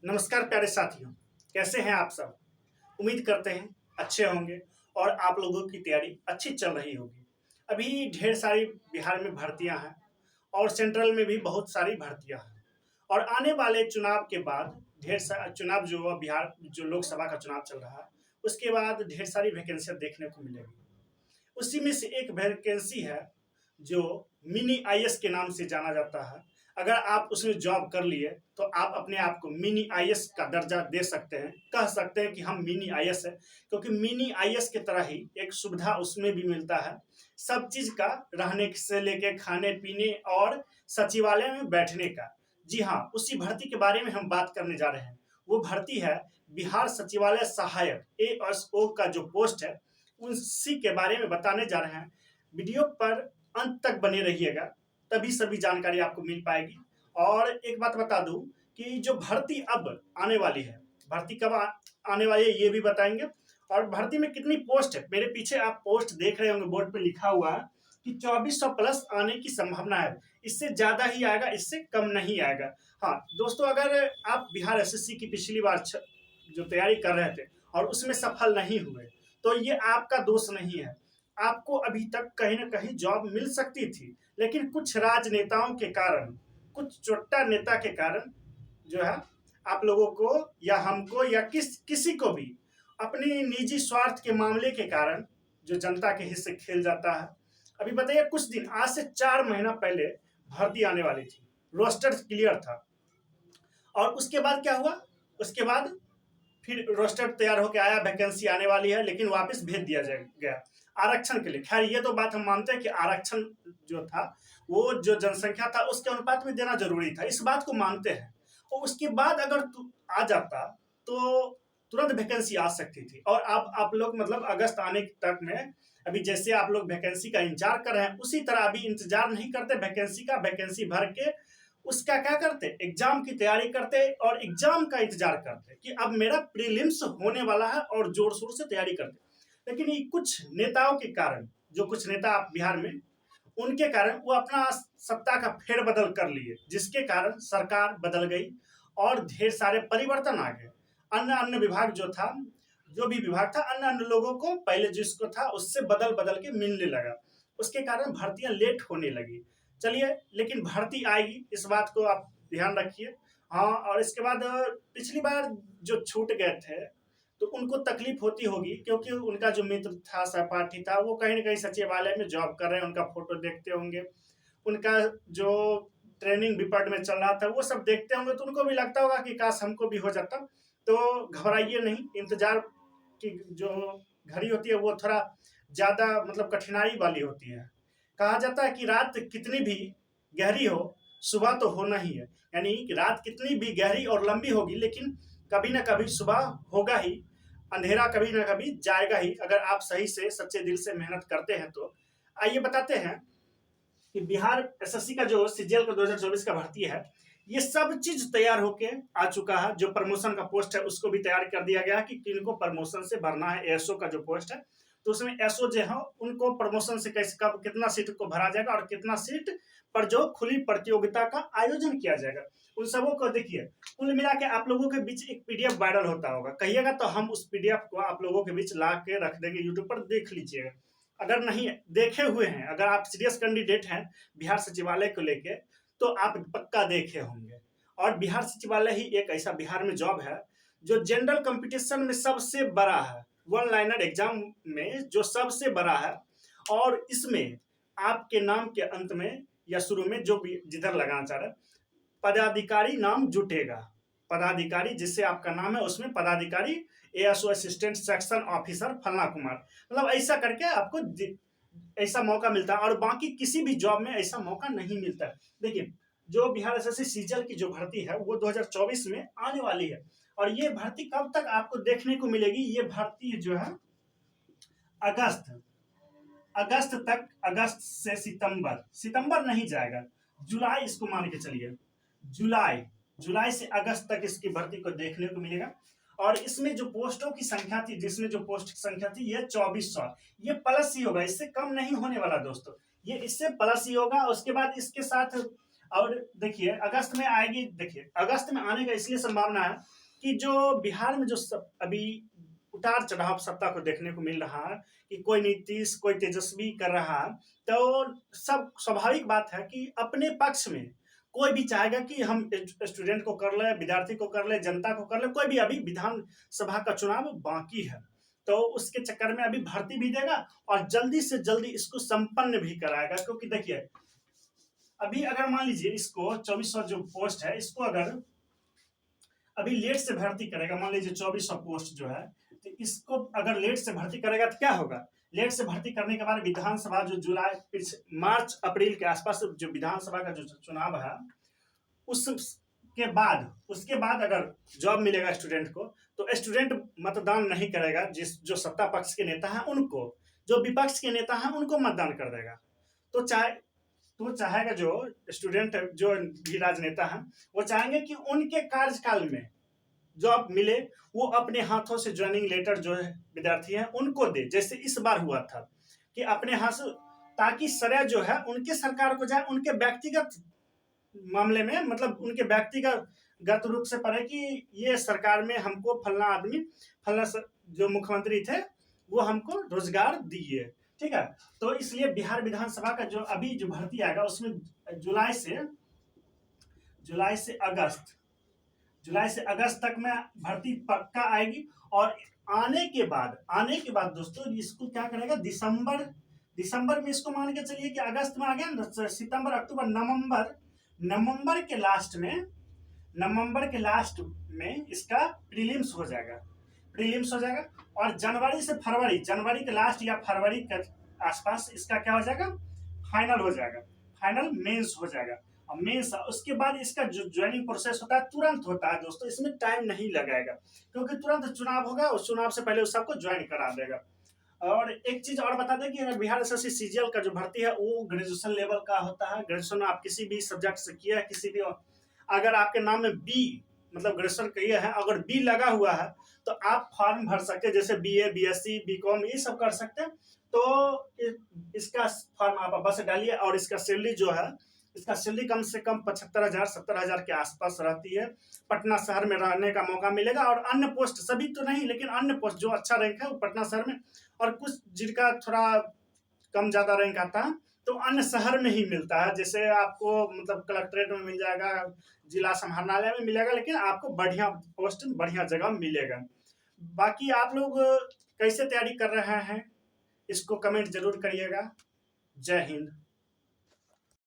नमस्कार प्यारे साथियों, कैसे हैं आप सब। उम्मीद करते हैं अच्छे होंगे और आप लोगों की तैयारी अच्छी चल रही होगी। अभी ढेर सारी बिहार में भर्तियां हैं और सेंट्रल में भी बहुत सारी भर्तियां हैं और आने वाले चुनाव के बाद ढेर सारा चुनाव जो बिहार जो लोकसभा का चुनाव चल रहा है उसके बाद ढेर सारी वैकेंसियां देखने को मिलेगी। उसी में से एक वैकेंसी है जो मिनी आईएएस के नाम से जाना जाता है। अगर आप उसमें जॉब कर लिए तो आप अपने आप को मिनी आईएएस का दर्जा दे सकते हैं, कह सकते हैं कि हम मिनी आईएएस है, क्योंकि मिनी आईएएस की तरह ही एक सुविधा उसमें भी मिलता है। सब चीज का, रहने से लेके खाने पीने और सचिवालय में बैठने का। जी हाँ, उसी भर्ती के बारे में हम बात करने जा रहे हैं। वो भर्ती है बिहार सचिवालय सहायक एएसओ का जो पोस्ट है, उसी के बारे में बताने जा रहे हैं। वीडियो पर अंत तक बने रहिएगा, तभी सभी जानकारी आपको मिल पाएगी। और एक बात बता दूं कि जो भर्ती अब आने वाली है, भर्ती कब आने वाली है ये भी बताएंगे। और भर्ती में कितनी पोस्ट है, मेरे पीछे आप पोस्ट देख रहे होंगे, बोर्ड पे लिखा हुआ है कि 2400 प्लस आने की संभावना है। इससे ज्यादा ही आएगा, इससे कम नहीं आएगा। हाँ दोस्तों, अगर आप बिहार एसएससी की पिछली बार जो तैयारी कर रहे थे और उसमें सफल नहीं हुए तो ये आपका दोष नहीं है। आपको अभी तक कहीं ना कहीं जॉब मिल सकती थी, लेकिन कुछ राजनेताओं के कारण, कुछ चोट्टा नेता के कारण जो है आप लोगों को या हमको या किसी को भी अपनी निजी स्वार्थ के मामले के कारण जो जनता के हिस्से खेल जाता है। अभी बताइए, कुछ दिन, आज से 4 महीना पहले भर्ती आने वाली थी, रोस्टर क्लियर था और उसके बाद क्या हुआ, उसके बाद फिर रोस्टर तैयार होकर आया, वैकेंसी आने वाली है, लेकिन वापस भेज दिया गया आरक्षण के लिए। खैर ये तो बात हम मानते हैं कि आरक्षण जो था वो जो जनसंख्या था उसके अनुपात में देना जरूरी था, इस बात को मानते हैं। और उसके बाद अगर आ जाता तो तुरंत वैकेंसी आ सकती थी। और आप लोग मतलब अगस्त आने तक में, अभी जैसे आप लोग वैकेंसी का इंतजार कर रहे हैं उसी तरह अभी इंतजार नहीं करते वैकेंसी का, वैकेंसी भर के उसका क्या करते, एग्जाम की तैयारी करते और एग्जाम का इंतजार करते कि अब मेरा प्रीलिम्स होने वाला है और जोर शोर से तैयारी करते। लेकिन ये कुछ नेताओं के कारण, जो कुछ नेता बिहार में, उनके कारण वो अपना सत्ता का फेरबदल कर लिए, जिसके कारण सरकार बदल गई और ढेर सारे परिवर्तन आ गए। अन्य अन्य विभाग जो था, जो भी विभाग था, अन्य अन्य लोगों को पहले जिसको था उससे बदल बदल के मिलने लगा, उसके कारण भर्तियां लेट होने लगी। चलिए, लेकिन भर्ती आएगी, इस बात को आप ध्यान रखिए। हाँ, और इसके बाद पिछली बार जो छूट गए थे तो उनको तकलीफ होती होगी, क्योंकि उनका जो मित्र था, सहपाठी था, वो कहीं ना कहीं सचिवालय में जॉब कर रहे हैं, उनका फोटो देखते होंगे, उनका जो ट्रेनिंग विपर्ड में चल रहा था वो सब देखते होंगे, तो उनको भी लगता होगा कि काश हमको भी हो जाता। तो घबराइए नहीं, इंतजार की जो घड़ी होती है वो थोड़ा ज्यादा मतलब कठिनाई वाली होती है। कहा जाता है कि रात कितनी भी गहरी हो, सुबह तो होना ही है। यानी कि रात कितनी भी गहरी और लंबी होगी, लेकिन कभी ना कभी सुबह होगा ही। अंधेरा कभी ना कभी जाएगा ही, अगर आप सही से सच्चे दिल से मेहनत करते हैं तो। आइए बताते हैं कि बिहार एसएससी का जो सीजीएल का 2024 का भर्ती है, ये सब चीज तैयार होके आ चुका है। जो प्रमोशन का पोस्ट है उसको भी तैयार कर दिया गया कि किनको प्रमोशन से भरना है। एसओ का जो पोस्ट है तो उसमें एसओ जो है उनको प्रमोशन से कैसे, कब कितना सीट को भरा जाएगा और कितना सीट पर जो खुली प्रतियोगिता का आयोजन किया जाएगा, उन सबों को देखिए। कुल मिला के आप लोगों के बीच एक पीडीएफ वायरल होता होगा, कहिएगा तो हम उस पीडीएफ को आप लोगों के बीच ला के रख देंगे, यूट्यूब पर देख लीजिएगा। अगर नहीं देखे हुए हैं, अगर आप सीरियस कैंडिडेट हैं बिहार सचिवालय को लेके, तो आप पक्का देखे होंगे। और बिहार सचिवालय ही एक ऐसा बिहार में जॉब है जो जनरल कंपटीशन में सबसे बड़ा है, वन लाइनर एग्जाम में जो सबसे बड़ा है। और इसमें आपके नाम के अंत में या शुरू में जो भी जिधर लगाना चाह रहे हैं, पदाधिकारी नाम जुटेगा। पदाधिकारी जिससे आपका नाम है उसमें पदाधिकारी एएसओ असिस्टेंट सेक्शन ऑफिसर फलना कुमार, मतलब ऐसा करके आपको ऐसा मौका मिलता है। और बाकी किसी भी जॉब में ऐसा मौका नहीं मिलता है। देखिए, जो बिहार एसएससी सीजीएल की जो भर्ती है वो 2024 में आने वाली है। और ये भर्ती कब तक आपको देखने को मिलेगी, ये भर्ती जो है अगस्त अगस्त तक, अगस्त से सितंबर, सितंबर नहीं जाएगा, जुलाई इसको मान के चलिए, जुलाई जुलाई से अगस्त तक इसकी भर्ती को देखने को मिलेगा। और इसमें जो पोस्टों की संख्या थी, जिसमें जो पोस्ट की संख्या थी ये 2400, ये प्लस ही होगा, इससे कम नहीं होने वाला दोस्तों, ये इससे प्लस ही होगा। उसके बाद इसके साथ और देखिए अगस्त में आएगी। देखिए अगस्त में आने का इसलिए संभावना है कि जो बिहार में जो अभी उतार चढ़ाव सत्ता को देखने को मिल रहा है कि कोई नीतीश कोई तेजस्वी कर रहा है, तो सब स्वाभाविक बात है कि अपने पक्ष में कोई भी चाहेगा कि हम स्टूडेंट को कर ले, विद्यार्थी को कर ले, जनता को कर ले, कोई भी। अभी विधानसभा का चुनाव बाकी है, तो उसके चक्कर में अभी भर्ती भी देगा और जल्दी से जल्दी इसको संपन्न भी कराएगा। क्योंकि देखिए अभी अगर मान लीजिए इसको 2400 जो पोस्ट है, इसको अगर अभी लेट से भर्ती करेगा, मान लीजिए 2400 पोस्ट जो है, तो इसको अगर लेट से भर्ती करेगा तो क्या होगा? लेट से भर्ती करने के बाद विधानसभा जो जुलाई मार्च अप्रैल के आसपास जो विधानसभा का जो चुनाव है, उसके बाद अगर जॉब मिलेगा स्टूडेंट को, तो स्टूडेंट मतदान नहीं करेगा जो सत्ता पक्ष के नेता हैं उनको, जो विपक्ष के नेता हैं उनको मतदान कर देगा। तो चाहेगा जो स्टूडेंट जो भी राजनेता हैं, वो चाहेंगे कि उनके कार्यकाल में जॉब मिले, वो अपने हाथों से ज्वाइनिंग लेटर जो है विद्यार्थी हैं उनको दे, जैसे इस बार हुआ था कि अपने हाथ से, ताकि श्रेय जो है उनके सरकार को जाए, उनके व्यक्तिगत मामले में, मतलब उनके व्यक्तिगत रूप से पड़े कि ये सरकार में हमको फलना आदमी, फलना जो मुख्यमंत्री थे वो हमको रोजगार दिए, ठीक है। तो इसलिए बिहार विधानसभा का जो अभी जो भर्ती आएगा उसमें जुलाई से अगस्त तक में भर्ती पक्का आएगी। और आने के बाद दोस्तों इसको क्या करेगा, दिसंबर में इसको मान के चलिए कि अगस्त में आ गया, सितंबर अक्टूबर नवंबर के लास्ट में इसका प्रीलिम्स हो जाएगा। और जनवरी के लास्ट या फरवरी के आसपास इसका क्या हो जाएगा, फाइनल मेंस हो जाएगा। और मेंस उसके बाद इसका जो ज्वाइनिंग प्रोसेस होता है तुरंत होता है दोस्तों, इसमें टाइम नहीं लगेगा क्योंकि तुरंत चुनाव होगा, उस चुनाव से पहले उस सबको ज्वाइन करा देगा। और एक चीज और बता दें कि बिहार एसएससी सीजीएल का जो भर्ती है वो ग्रेजुएशन लेवल का होता है। ग्रेजुएशन आप किसी भी सब्जेक्ट से किया है, किसी भी, अगर आपके नाम में बी मतलब ग्रेजुएशन किया है, अगर बी लगा हुआ है तो आप फॉर्म भर सकते हैं, जैसे बीए, बीएससी, बीकॉम ये सब कर सकते हैं। तो इसका फॉर्म आप बस डालिए। और इसका सैलरी जो है, इसका सैलरी कम से कम 75,000 70,000 के आसपास रहती है। पटना शहर में रहने का मौका मिलेगा। और अन्य पोस्ट, सभी तो नहीं लेकिन अन्य पोस्ट जो अच्छा रैंक है वो पटना शहर में, और कुछ जिनका थोड़ा कम ज्यादा रैंक आता है तो अन्य शहर में ही मिलता है। जैसे आपको मतलब कलेक्ट्रेट में मिल जाएगा, जिला समाहरणालय में मिलेगा, लेकिन आपको बढ़िया पोस्ट बढ़िया जगह मिलेगा। बाकी आप लोग कैसे तैयारी कर रहे हैं इसको कमेंट जरूर करिएगा। जय हिंद।